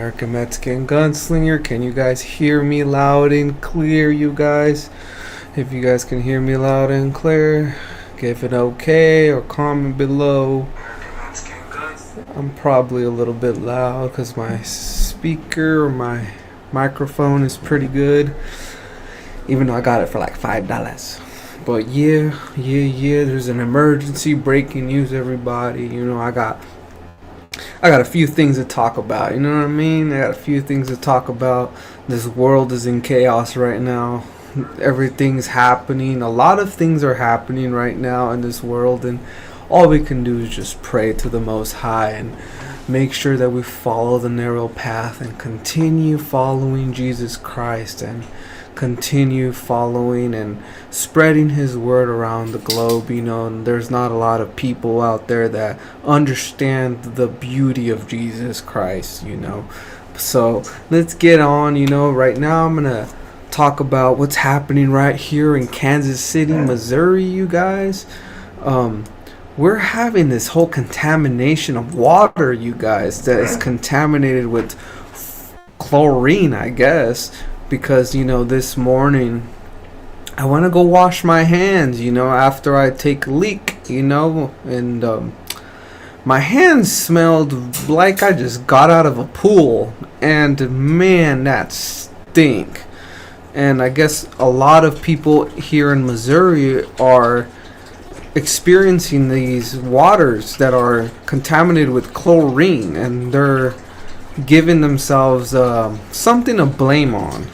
American Mexican Gunslinger. Can you guys hear me loud and clear, you guys? If you guys can hear me loud and clear, give it okay or comment below. I'm probably a little bit loud because my speaker or my microphone is pretty good, even though I got it for like $5. But yeah, there's an emergency, breaking news, everybody. You know, I got a few things to talk about. You know what I mean? I got a few things to talk about. This world is in chaos right now. Everything's happening. A lot of things are happening right now in this world, and all we can do is just pray to the Most High and make sure that we follow the narrow path and continue following Jesus Christ and continue following and spreading his word around the globe. You know, and there's not a lot of people out there that understand the beauty of Jesus Christ, you know. So let's get on. You know, right now I'm gonna talk about what's happening right here in Kansas City, Missouri, you guys. We're having this whole contamination of water, you guys, that is contaminated with chlorine, I guess, because, you know, this morning I want to go wash my hands, you know, after I take a leak, you know, and my hands smelled like I just got out of a pool, and man, that stink. And I guess a lot of people here in Missouri are experiencing these waters that are contaminated with chlorine, and they're giving themselves something to blame on.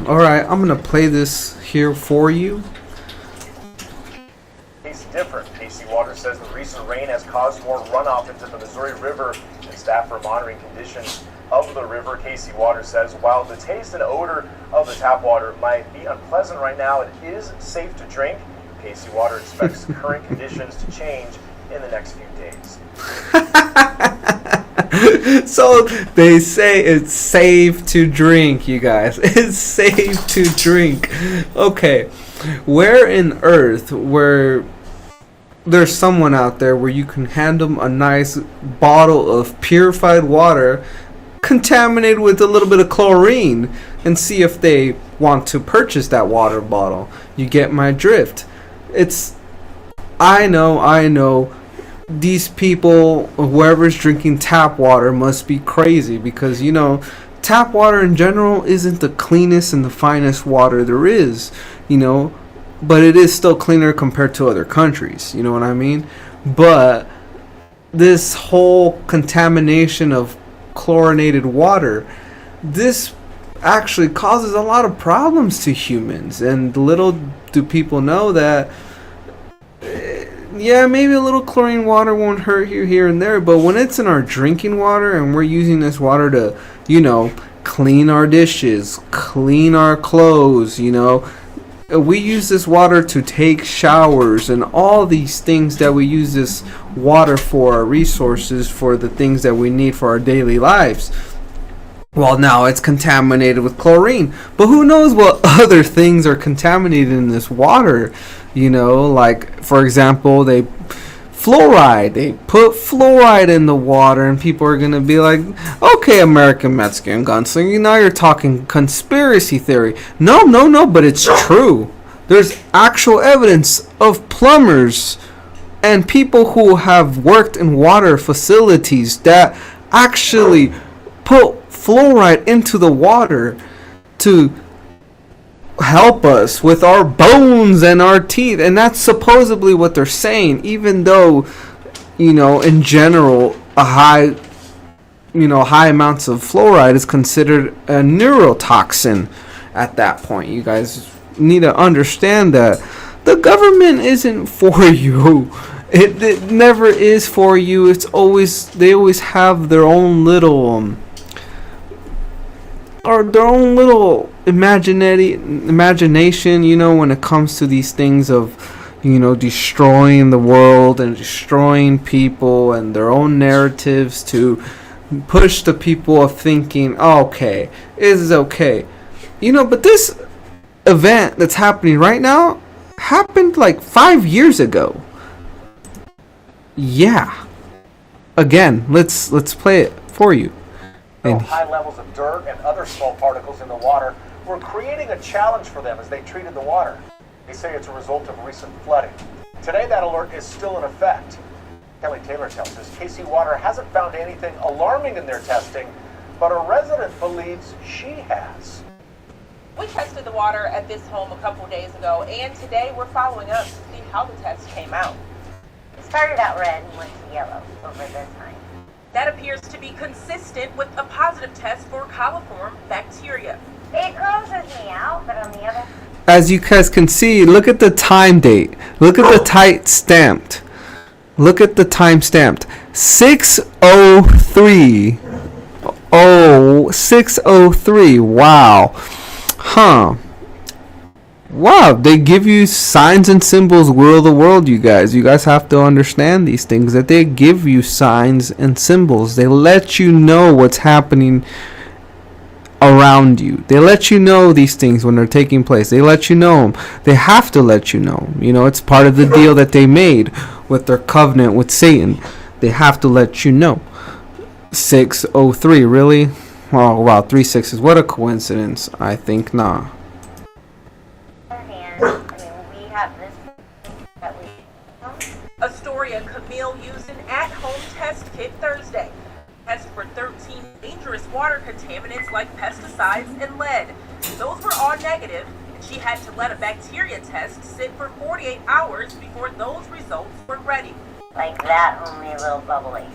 Alright, I'm gonna play this here for you. It's different. KC Water says the recent rain has caused more runoff into the Missouri River, and staff are monitoring conditions of the river. KC Water says while the taste and odor of the tap water might be unpleasant right now, it is safe to drink. KC Water expects current conditions to change in the next few days. So they say it's safe to drink, you guys. It's safe to drink. Okay, where in earth where there's someone out there where you can hand them a nice bottle of purified water contaminated with a little bit of chlorine and see if they want to purchase that water bottle? You get my drift. I know these people, whoever's drinking tap water, must be crazy, because, you know, tap water in general isn't the cleanest and the finest water there is, you know, but it is still cleaner compared to other countries, you know what I mean? But this whole contamination of chlorinated water, this actually causes a lot of problems to humans, and little do people know that yeah, maybe a little chlorine water won't hurt you here and there, but when it's in our drinking water and we're using this water to, you know, clean our dishes, clean our clothes, you know, we use this water to take showers and all these things that we use this water for, our resources, for the things that we need for our daily lives. Well, now it's contaminated with chlorine, but who knows what other things are contaminated in this water, you know, like, for example, they put fluoride in the water, and people are going to be like, okay, American Mexican Gunslinger, now you're talking conspiracy theory. No, but it's true. There's actual evidence of plumbers and people who have worked in water facilities that actually put fluoride into the water to help us with our bones and our teeth, and that's supposedly what they're saying, even though, you know, in general, high amounts of fluoride is considered a neurotoxin at that point. You guys need to understand that the government isn't for you. It never is for you. They always have their own little imagination, you know, when it comes to these things of, you know, destroying the world and destroying people and their own narratives to push the people of thinking, oh, okay, this is okay. You know, but this event that's happening right now happened like 5 years ago. Yeah. Again, let's play it for you. And high levels of dirt and other small particles in the water were creating a challenge for them as they treated the water. They say it's a result of recent flooding. Today, that alert is still in effect. Kelly Taylor tells us KC Water hasn't found anything alarming in their testing, but a resident believes she has. We tested the water at this home a couple days ago, and today we're following up to see how the test came out. It started out red and went to yellow over the time. That appears to be consistent with a positive test for coliform bacteria. It grosses me out, but on the other... as you guys can see, look at the time date. Look at the time stamped. Look at the time stamped. 6:03. Oh, 6:03. Wow. Huh. Wow, they give you signs and symbols rule the world, you guys. You guys have to understand these things, that they give you signs and symbols. They let you know what's happening around you. They let you know these things when they're taking place. They let you know them. They have to let you know. You know, it's part of the deal that they made with their covenant with Satan. They have to let you know. 6:03, really? Oh, wow, 3 6s. What a coincidence. I think nah. We have this that we... Astoria Camille used an at-home test kit Thursday. Test for 13 dangerous water contaminants like pesticides and lead. Those were all negative, and she had to let a bacteria test sit for 48 hours before those results were ready. Like that, only a little bubbly.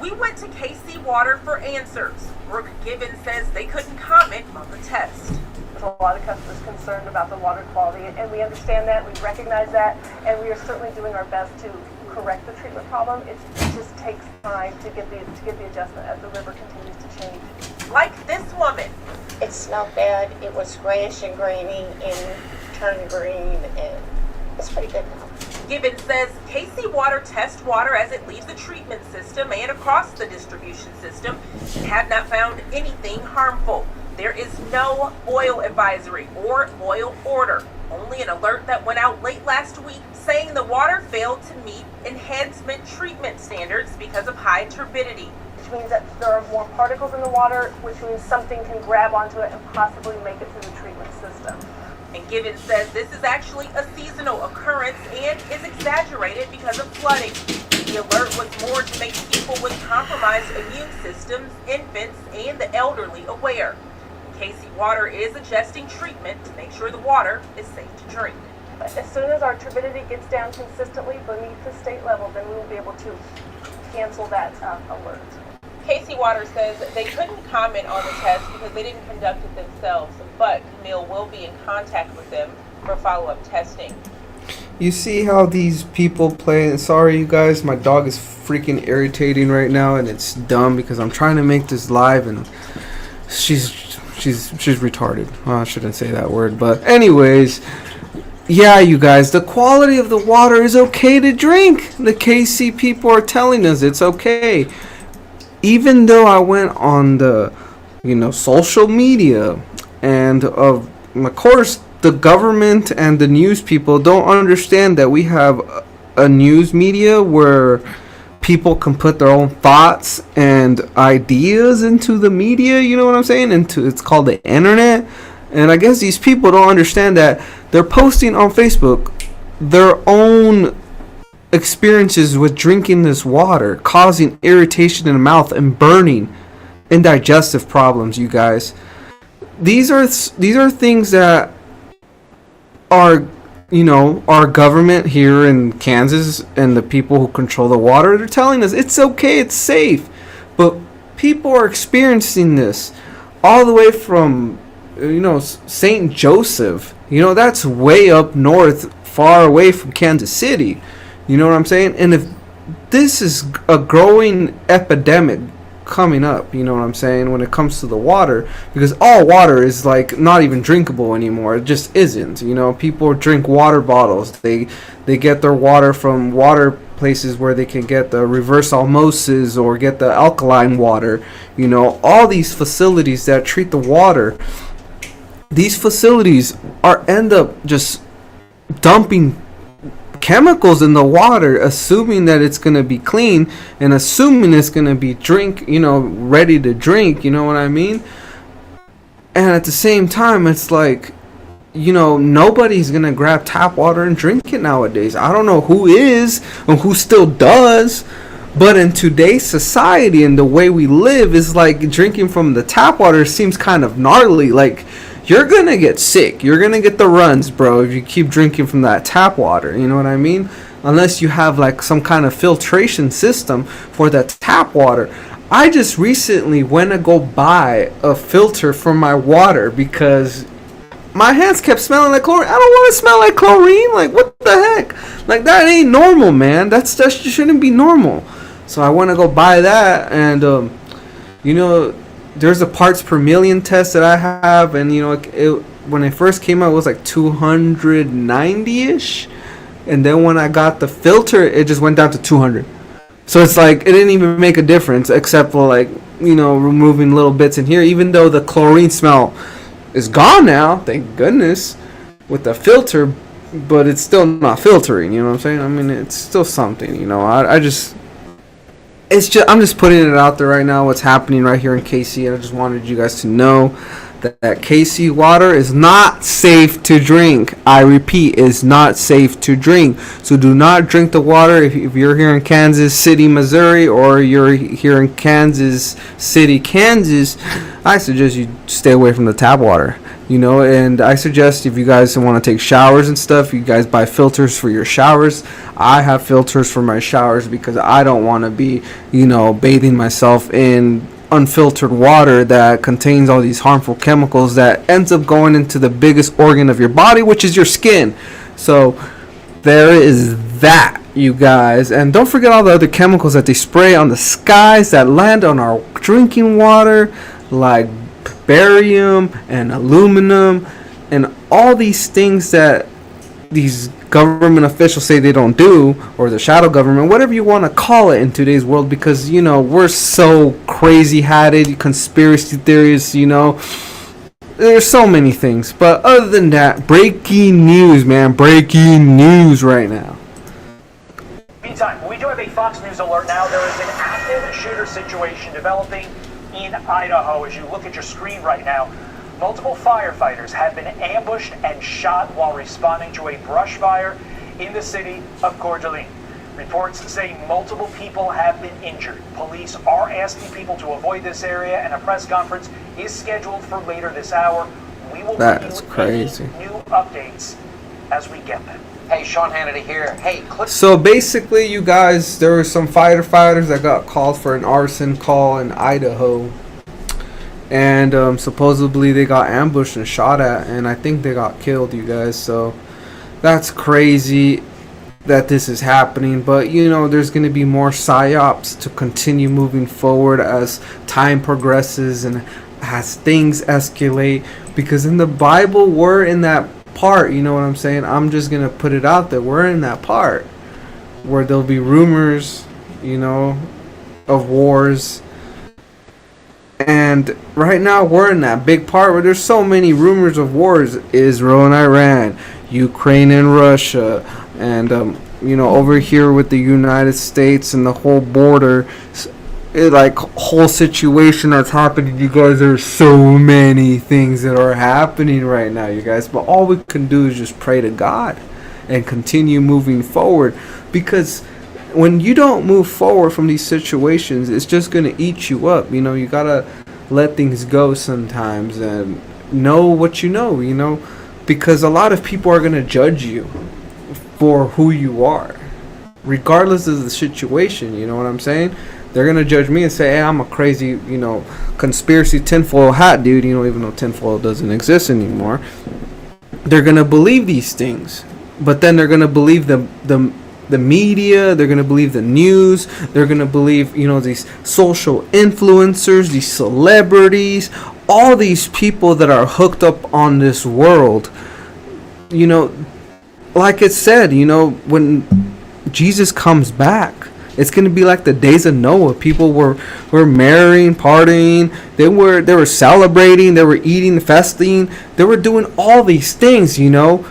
We went to KC Water for answers. Brooke Gibbons says they couldn't comment on the test. There's a lot of customers concerned about the water quality, and we understand that, we recognize that, and we are certainly doing our best to correct the treatment problem. It just takes time to get the adjustment as the river continues to change. Like this woman. It smelled bad. It was grayish and grainy and turned green, and it's pretty good now. Gibbons says KC Water tests water as it leaves the treatment system and across the distribution system and have not found anything harmful. There is no oil advisory or oil order, only an alert that went out late last week saying the water failed to meet enhancement treatment standards because of high turbidity. Which means that there are more particles in the water, which means something can grab onto it and possibly make it through the treatment system. And Gibbons says this is actually a seasonal occurrence and is exaggerated because of flooding. The alert was more to make people with compromised immune systems, infants, and the elderly aware. KC Water is adjusting treatment to make sure the water is safe to drink. But as soon as our turbidity gets down consistently beneath the state level, then we will be able to cancel that alert. KC Water says they couldn't comment on the test because they didn't conduct it themselves, but Camille will be in contact with them for follow-up testing. You see how these people play? Sorry, you guys, my dog is freaking irritating right now, and it's dumb because I'm trying to make this live, and she's retarded. Oh, I shouldn't say that word, but anyways, yeah, you guys, the quality of the water is okay to drink. The KC people are telling us it's okay. Even though I went on the, social media, and of course the government and the news people don't understand that we have a news media where people can put their own thoughts and ideas into the media, you know what I'm saying? It's called the internet. And I guess these people don't understand that they're posting on Facebook their own experiences with drinking this water, causing irritation in the mouth and burning and digestive problems, you guys. These are things that our government here in Kansas and the people who control the water, they're telling us it's okay, it's safe. But people are experiencing this all the way from St. Joseph. That's way up north, far away from Kansas City. You know what I'm saying? And if this is a growing epidemic coming up, you know what I'm saying, when it comes to the water, because all water is like not even drinkable anymore. It just isn't. People drink water bottles. They get their water from water places where they can get the reverse osmosis or get the alkaline water. All these facilities that treat the water, these facilities end up just dumping chemicals in the water, assuming that it's going to be clean and assuming it's going to be ready to drink, you know what I mean? And at the same time, it's like, nobody's going to grab tap water and drink it nowadays. I don't know who is or who still does, but in today's society and the way we live, is like drinking from the tap water seems kind of gnarly. Like, you're going to get sick. You're going to get the runs, bro, if you keep drinking from that tap water. You know what I mean? Unless you have like some kind of filtration system for that tap water. I just recently went to go buy a filter for my water because my hands kept smelling like chlorine. I don't want to smell like chlorine. Like, what the heck? Like, that ain't normal, man. That shouldn't be normal. So I want to go buy that, and there's a parts per million test that I have, and when it first came out, it was like 290-ish, and then when I got the filter, it just went down to 200. So it's like, it didn't even make a difference, except for like, removing little bits in here, even though the chlorine smell is gone now, thank goodness, with the filter, but it's still not filtering, you know what I'm saying? I mean, it's still something, I'm just putting it out there right now, what's happening right here in KC, and I just wanted you guys to know that KC water is not safe to drink. I repeat, is not safe to drink. So do not drink the water if you're here in Kansas City, Missouri, or you're here in Kansas City, Kansas. I suggest you stay away from the tap water. And I suggest if you guys want to take showers and stuff, you guys buy filters for your showers. I have filters for my showers because I don't want to be, bathing myself in unfiltered water that contains all these harmful chemicals that ends up going into the biggest organ of your body, which is your skin. So there is that, you guys. And don't forget all the other chemicals that they spray on the skies that land on our drinking water, like barium and aluminum and all these things that these government officials say they don't do, or the shadow government, whatever you want to call it in today's world, because we're so crazy-hatted, conspiracy theories, there's so many things. But other than that, breaking news, man, breaking news right now. Meantime, we do have a Fox News alert now. There is an active shooter situation developing in Idaho. As you look at your screen right now, multiple firefighters have been ambushed and shot while responding to a brush fire in the city of Coeur d'Alene. Reports say multiple people have been injured. Police are asking people to avoid this area, and a press conference is scheduled for later this hour. We will bring you crazy. any new updates as we get them. Hey, Sean Hannity here. Hey, So basically, you guys, there were some firefighters that got called for an arson call in Idaho. And supposedly they got ambushed and shot at, and I think they got killed, you guys. So that's crazy that this is happening. But there's going to be more psyops to continue moving forward as time progresses and as things escalate. Because in the Bible, we're in that part, you know what I'm saying? I'm just going to put it out there. We're in that part where there'll be rumors, of wars. And right now we're in that big part where there's so many rumors of wars. Israel and Iran, Ukraine and Russia, and over here with the United States and the whole border, whole situation that's happening. You guys, there's so many things that are happening right now, you guys. But all we can do is just pray to God and continue moving forward, because when you don't move forward from these situations, it's just going to eat you up. You got to let things go sometimes and know what you know, because a lot of people are going to judge you for who you are, regardless of the situation, you know what I'm saying? They're going to judge me and say, hey, I'm a crazy, conspiracy tinfoil hat dude, even though tinfoil doesn't exist anymore. They're going to believe these things, but then they're going to believe the media, they're going to believe the news, they're going to believe, these social influencers, these celebrities, all these people that are hooked up on this world. Like it said, when Jesus comes back, it's going to be like the days of Noah. People were marrying, partying, they were celebrating, they were eating, festing, they were doing all these things, and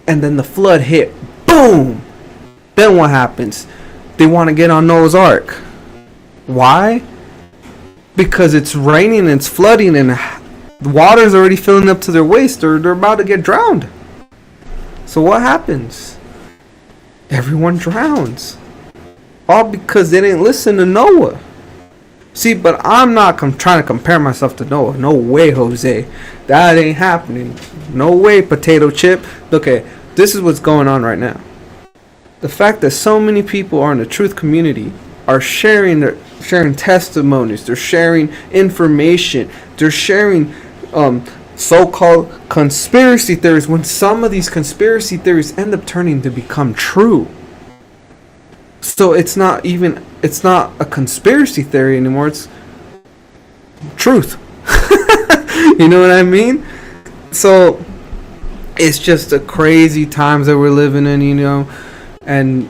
then the flood hit. Boom! Then what happens? They want to get on Noah's Ark. Why? Because it's raining and it's flooding and the water's already filling up to their waist, or they're about to get drowned. So what happens? Everyone drowns. All because they didn't listen to Noah. See, but I'm not trying to compare myself to Noah. No way, Jose. That ain't happening. No way, potato chip. Okay, this is what's going on right now. The fact that so many people are in the truth community are sharing testimonies. They're sharing information. They're sharing so-called conspiracy theories, when some of these conspiracy theories end up turning to become true. So it's not a conspiracy theory anymore, it's truth. You know what I mean? So it's just the crazy times that we're living in, you know. And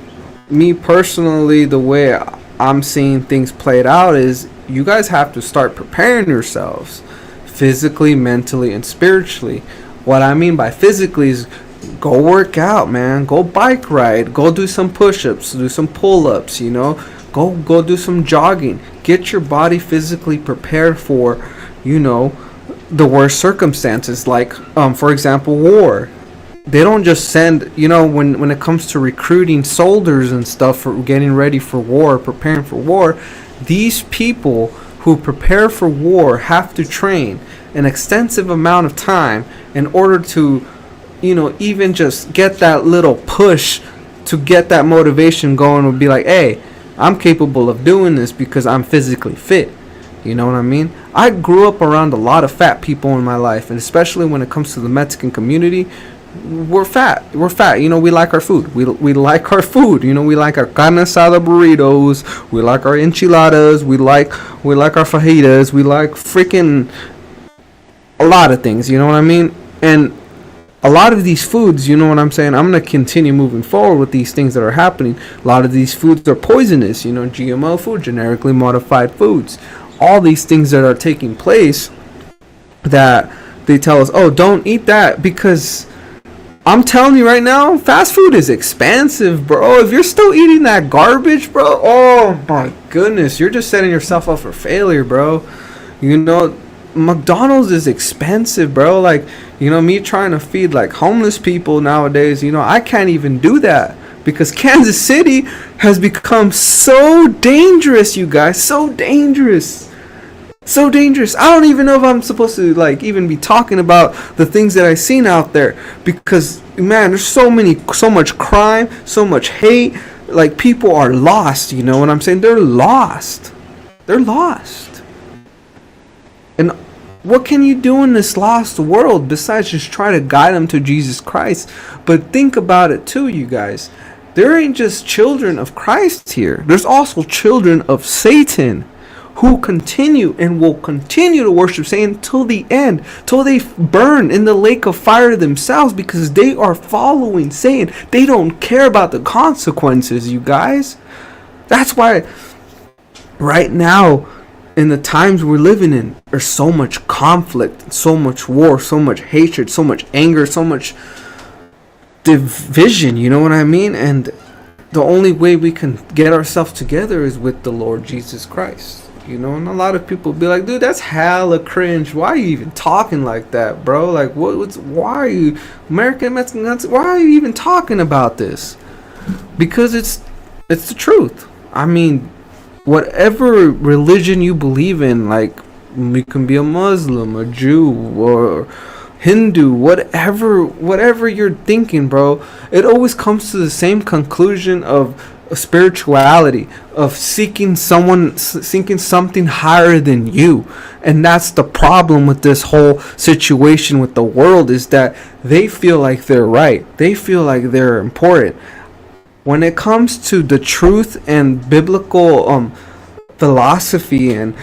me personally, the way I'm seeing things played out is you guys have to start preparing yourselves physically, mentally, and spiritually. What I mean by physically is go work out, man. Go bike ride. Go do some push-ups. Do some pull-ups, you know. Go do some jogging. Get your body physically prepared for, you know, the worst circumstances. Like, for example, war. They don't just send, you know, when it comes to recruiting soldiers and stuff for getting ready for war, preparing for war, these people who prepare for war have to train an extensive amount of time in order to, you know, even just get that little push to get that motivation going, would be like, hey, I'm capable of doing this because I'm physically fit. You know what I mean? I grew up around a lot of fat people in my life, and especially when it comes to the Mexican community, we're fat. You know, we like our food. We like our food. You know, we like our carne asada burritos. We like our enchiladas. We like our fajitas. We like freaking a lot of things. You know what I mean? And a lot of these foods, you know what I'm saying? I'm going to continue moving forward with these things that are happening. A lot of these foods are poisonous. You know, GMO food, genetically modified foods. All these things that are taking place that they tell us, oh, don't eat that, because I'm telling you right now, fast food is expensive, bro. If you're still eating that garbage, bro, oh my goodness, you're just setting yourself up for failure, bro. You know, McDonald's is expensive, bro. Like, you know, me trying to feed like homeless people nowadays, you know, I can't even do that because Kansas City has become so dangerous, you guys, so dangerous. So dangerous. I don't even know if I'm supposed to like even be talking about the things that I've seen out there, because man, there's so much crime, so much hate. Like, people are lost, you know what I'm saying? They're lost. And what can you do in this lost world besides just try to guide them to Jesus Christ? But think about it too, you guys. There ain't just children of Christ here. There's also children of Satan, who continue and will continue to worship Satan till the end, till they burn in the lake of fire themselves, because they are following Satan. They don't care about the consequences, you guys. That's why right now, in the times we're living in, there's so much conflict, so much war, so much hatred, so much anger, so much division, you know what I mean? And the only way we can get ourselves together is with the Lord Jesus Christ. You know, and a lot of people be like, dude, that's hella cringe. Why are you even talking like that, bro? Like, why are you American Mexicans? Why are you even talking about this? Because it's the truth. I mean, whatever religion you believe in, like, you can be a Muslim, a Jew, or Hindu, whatever you're thinking, bro, it always comes to the same conclusion of spirituality, of seeking something higher than you. And that's the problem with this whole situation with the world, is that they feel like they're right, they feel like they're important. When it comes to the truth and biblical philosophy and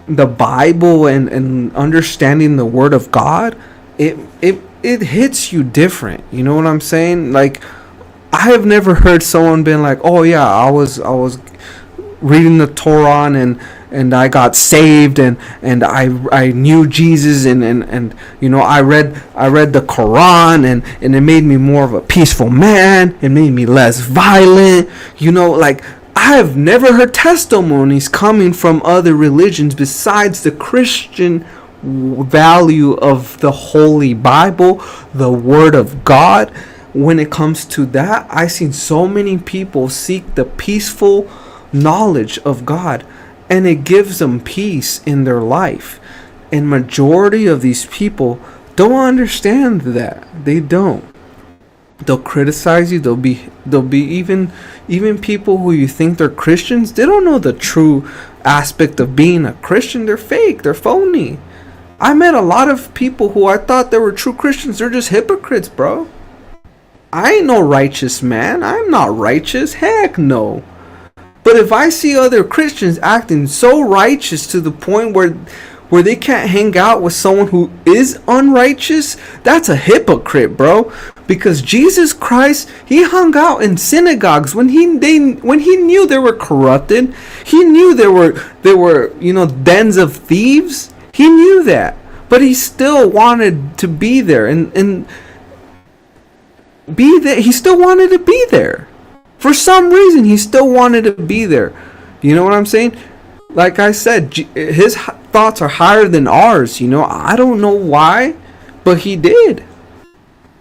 the Bible and understanding the Word of God, it hits you different. You know what I'm saying? Like, I have never heard someone been like, oh yeah, I was reading the Torah I got saved, and I knew Jesus, and you know, I read the Quran, and it made me more of a peaceful man. It made me less violent. You know, like, I have never heard testimonies coming from other religions besides the Christian value of the Holy Bible, the Word of God. When it comes to that, I've seen so many people seek the peaceful knowledge of God, and it gives them peace in their life. And majority of these people don't understand that. They don't. They'll criticize you. They'll be even people who you think they're Christians. They don't know the true aspect of being a Christian. They're fake. They're phony. I met a lot of people who I thought they were true Christians. They're just hypocrites, bro. I ain't no righteous man. I'm not righteous. Heck no. But if I see other Christians acting so righteous to the point where they can't hang out with someone who is unrighteous, that's a hypocrite, bro. Because Jesus Christ, he hung out in synagogues when he knew they were corrupted. He knew there were you know, dens of thieves. He knew that, but he still wanted to be there and be there. He still wanted to be there. For some reason, he still wanted to be there. You know what I'm saying? Like I said, his thoughts are higher than ours. You know, I don't know why, but he did.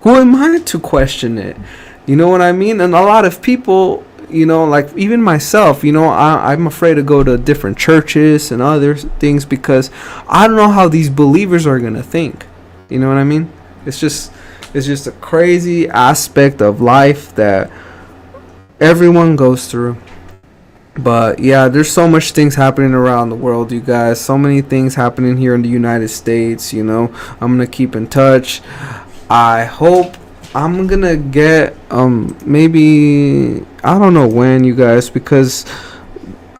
Who am I to question it? You know what I mean? And a lot of people, you know, like even myself, you know, I'm afraid to go to different churches and other things because I don't know how these believers are going to think. You know what I mean? It's just a crazy aspect of life that everyone goes through. But yeah, there's so much things happening around the world, you guys. So many things happening here in the United States, you know. I'm going to keep in touch. I hope I'm going to get maybe, I don't know when, you guys, because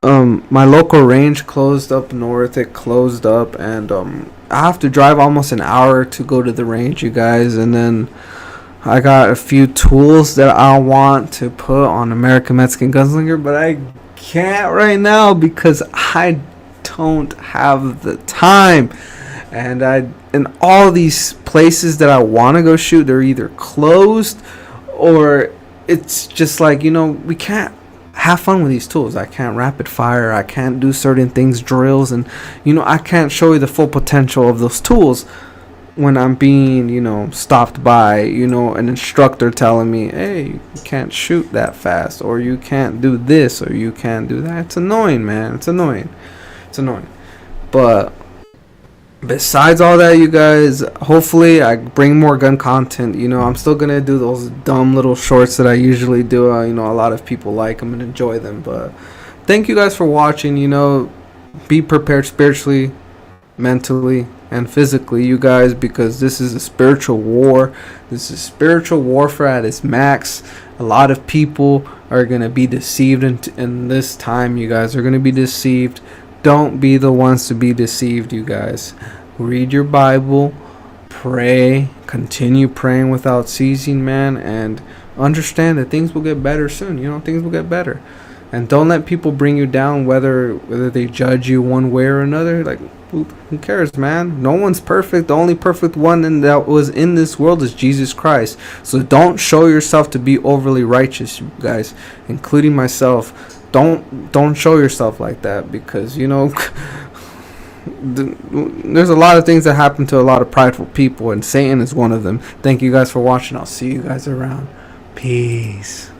my local range closed up north. It closed up, and I have to drive almost an hour to go to the range, you guys. And then I got a few tools that I want to put on American Mexican Gunslinger, but I can't right now because I don't have the time. And all these places that I want to go shoot, they're either closed or it's just like, you know, we can't have fun with these tools. I can't rapid fire. I can't do certain things, drills, and, you know, I can't show you the full potential of those tools when I'm being, you know, stopped by, you know, an instructor telling me, hey, you can't shoot that fast, or you can't do this, or you can't do that. It's annoying, man. It's annoying. But besides all that, you guys, hopefully I bring more gun content. You know, I'm still going to do those dumb little shorts that I usually do. You know, a lot of people like them and enjoy them. But thank you guys for watching. You know, be prepared spiritually, mentally, and physically, you guys, because this is a spiritual war. This is spiritual warfare at its max. A lot of people are going to be deceived in this time. You guys are going to be deceived. Don't be the ones to be deceived, you guys. Read your Bible, pray, continue praying without ceasing, man, and understand that things will get better soon. You know, things will get better. And don't let people bring you down, whether they judge you one way or another. Like, who cares, man? No one's perfect. The only perfect one that was in this world is Jesus Christ. So don't show yourself to be overly righteous, you guys, including myself. Don't show yourself like that, because, you know, there's a lot of things that happen to a lot of prideful people, and Satan is one of them. Thank you guys for watching. I'll see you guys around. Peace.